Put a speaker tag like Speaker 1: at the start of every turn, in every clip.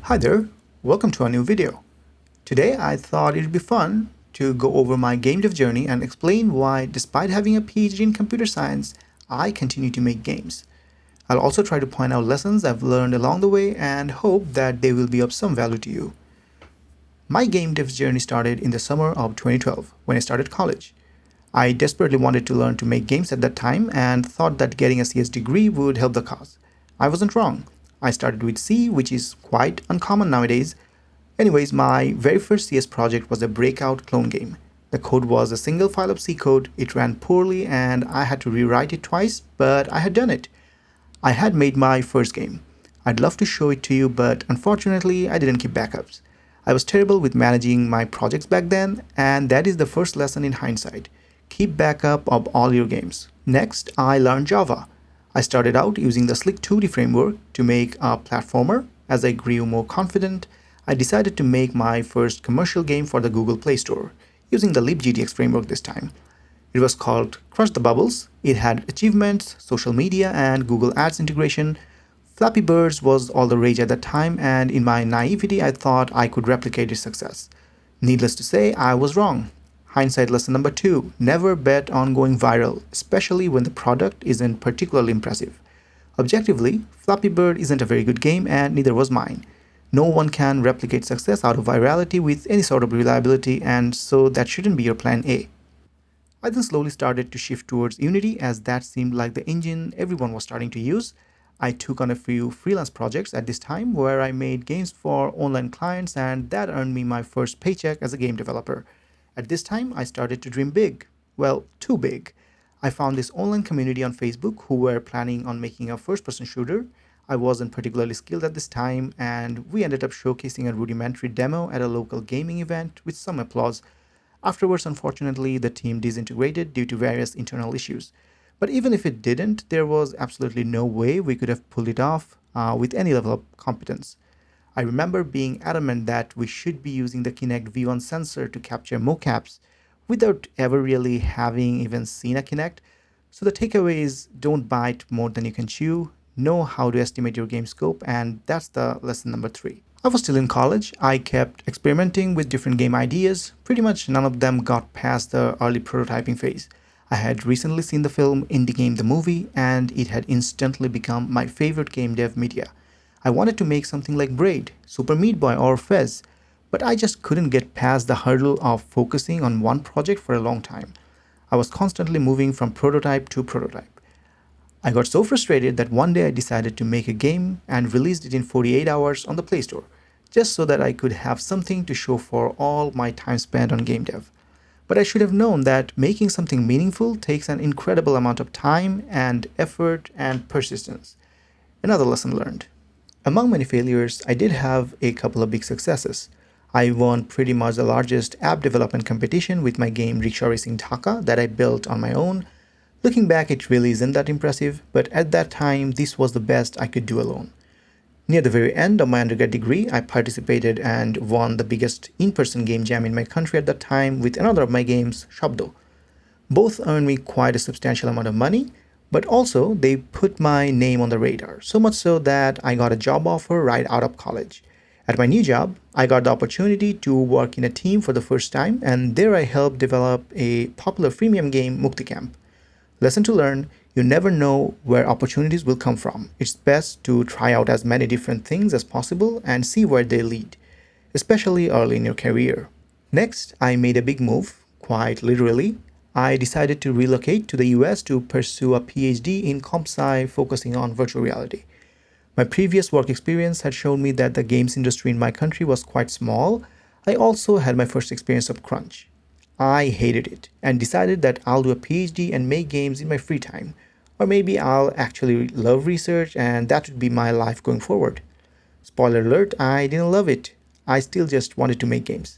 Speaker 1: Hi there, welcome to a new video. Today I thought it'd be fun to go over my game dev journey and explain why, despite having a PhD in computer science, I continue to make games. I'll also try to point out lessons I've learned along the way and hope that they will be of some value to you. My game dev journey started in the summer of 2012 when I started college. I desperately wanted to learn to make games at that time and thought that getting a CS degree would help the cause. I wasn't wrong. I started with C, which is quite uncommon nowadays. Anyways, my very first CS project was a breakout clone game. The code was a single file of C code, it ran poorly, and I had to rewrite it twice, but I had done it. I had made my first game. I'd love to show it to you, but unfortunately, I didn't keep backups. I was terrible with managing my projects back then, and that is the first lesson in hindsight. Keep backup of all your games. Next, I learned Java. I started out using the Slick 2D framework to make a platformer. As I grew more confident, I decided to make my first commercial game for the Google Play Store, using the libgtx framework this time. It was called Crush the Bubbles. It had achievements, social media, and Google Ads integration. Flappy Birds was all the rage at that time, and in my naivety, I thought I could replicate its success. Needless to say, I was wrong. Hindsight lesson number 2, never bet on going viral, especially when the product isn't particularly impressive. Objectively, Flappy Bird isn't a very good game, and neither was mine. No one can replicate success out of virality with any sort of reliability, and so that shouldn't be your plan A. I then slowly started to shift towards Unity as that seemed like the engine everyone was starting to use. I took on a few freelance projects at this time where I made games for online clients, and that earned me my first paycheck as a game developer. At this time, I started to dream big. Well, too big. I found this online community on Facebook who were planning on making a first person shooter. I wasn't particularly skilled at this time, and we ended up showcasing a rudimentary demo at a local gaming event with some applause. Afterwards, unfortunately, the team disintegrated due to various internal issues. But even if it didn't, there was absolutely no way we could have pulled it off with any level of competence. I remember being adamant that we should be using the Kinect V1 sensor to capture mocaps without ever really having even seen a Kinect. So the takeaway is don't bite more than you can chew, know how to estimate your game scope, and that's the lesson number 3. I was still in college. I kept experimenting with different game ideas. Pretty much none of them got past the early prototyping phase. I had recently seen the film Indie Game the Movie, and it had instantly become my favorite game dev media. I wanted to make something like Braid, Super Meat Boy, or Fez, but I just couldn't get past the hurdle of focusing on one project for a long time. I was constantly moving from prototype to prototype. I got so frustrated that one day I decided to make a game and released it in 48 hours on the Play Store, just so that I could have something to show for all my time spent on game dev. But I should have known that making something meaningful takes an incredible amount of time and effort and persistence. Another lesson learned. Among many failures, I did have a couple of big successes. I won pretty much the largest app development competition with my game Rickshaw Racing Dhaka that I built on my own. Looking back, it really isn't that impressive, but at that time, this was the best I could do alone. Near the very end of my undergrad degree, I participated and won the biggest in-person game jam in my country at that time with another of my games, Shabdo. Both earned me quite a substantial amount of money, but also they put my name on the radar, so much so that I got a job offer right out of college. At my new job, I got the opportunity to work in a team for the first time, and there I helped develop a popular freemium game, Mukti Camp. Lesson to learn, you never know where opportunities will come from. It's best to try out as many different things as possible and see where they lead, especially early in your career. Next, I made a big move, quite literally. I decided to relocate to the US to pursue a PhD in comp sci focusing on virtual reality. My previous work experience had shown me that the games industry in my country was quite small. I also had my first experience of crunch. I hated it and decided that I'll do a PhD and make games in my free time. Or maybe I'll actually love research and that would be my life going forward. Spoiler alert, I didn't love it. I still just wanted to make games.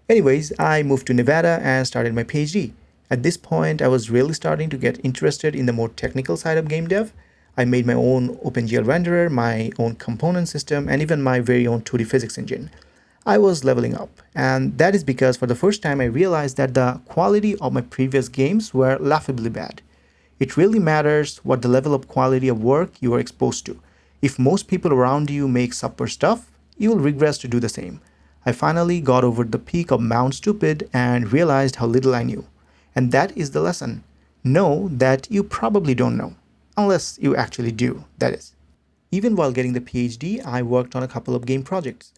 Speaker 1: Anyways, I moved to Nevada and started my PhD. At this point, I was really starting to get interested in the more technical side of game dev. I made my own OpenGL renderer, my own component system, and even my very own 2D physics engine. I was leveling up, and that is because for the first time I realized that the quality of my previous games were laughably bad. It really matters what the level of quality of work you are exposed to. If most people around you make subpar stuff, you will regress to do the same. I finally got over the peak of Mount Stupid and realized how little I knew. And that is the lesson. Know that you probably don't know. Unless you actually do, that is. Even while getting the PhD, I worked on a couple of game projects.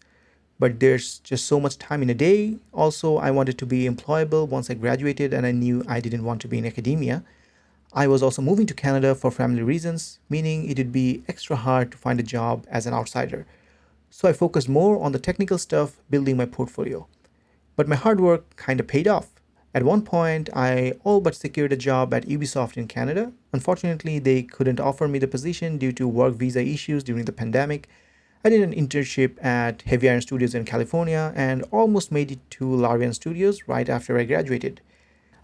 Speaker 1: But there's just so much time in a day. Also, I wanted to be employable once I graduated and I knew I didn't want to be in academia. I was also moving to Canada for family reasons, meaning it would be extra hard to find a job as an outsider. So I focused more on the technical stuff, building my portfolio. But my hard work kind of paid off. At one point, I all but secured a job at Ubisoft in Canada. Unfortunately, they couldn't offer me the position due to work visa issues during the pandemic. I did an internship at Heavy Iron Studios in California and almost made it to Larian Studios right after I graduated.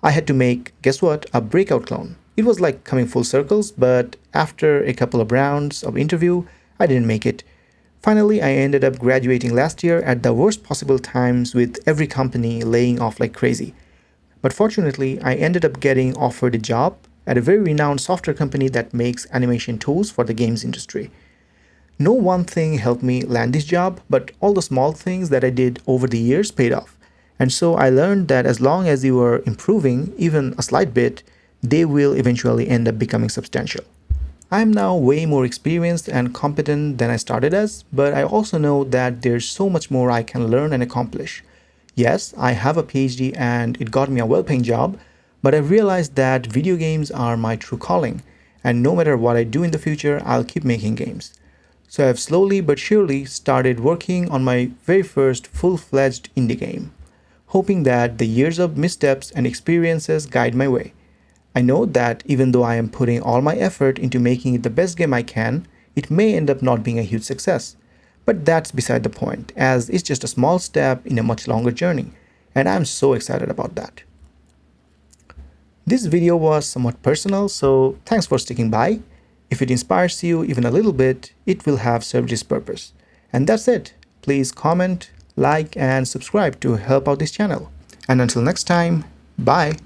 Speaker 1: I had to make, guess what, a breakout clone. It was like coming full circles, but after a couple of rounds of interview, I didn't make it. Finally, I ended up graduating last year at the worst possible times with every company laying off like crazy. But fortunately, I ended up getting offered a job at a very renowned software company that makes animation tools for the games industry. No one thing helped me land this job, but all the small things that I did over the years paid off. And so I learned that as long as you are improving, even a slight bit, they will eventually end up becoming substantial. I am now way more experienced and competent than I started as, but I also know that there's so much more I can learn and accomplish. Yes, I have a PhD and it got me a well paying job, but I realized that video games are my true calling, and no matter what I do in the future, I'll keep making games. So I've slowly but surely started working on my very first full fledged indie game, hoping that the years of missteps and experiences guide my way. I know that even though I am putting all my effort into making it the best game I can, it may end up not being a huge success. But that's beside the point, as it's just a small step in a much longer journey, and I'm so excited about that. This video was somewhat personal, so thanks for sticking by. If it inspires you even a little bit, it will have served its purpose. And that's it. Please comment, like, and subscribe to help out this channel. And until next time, bye.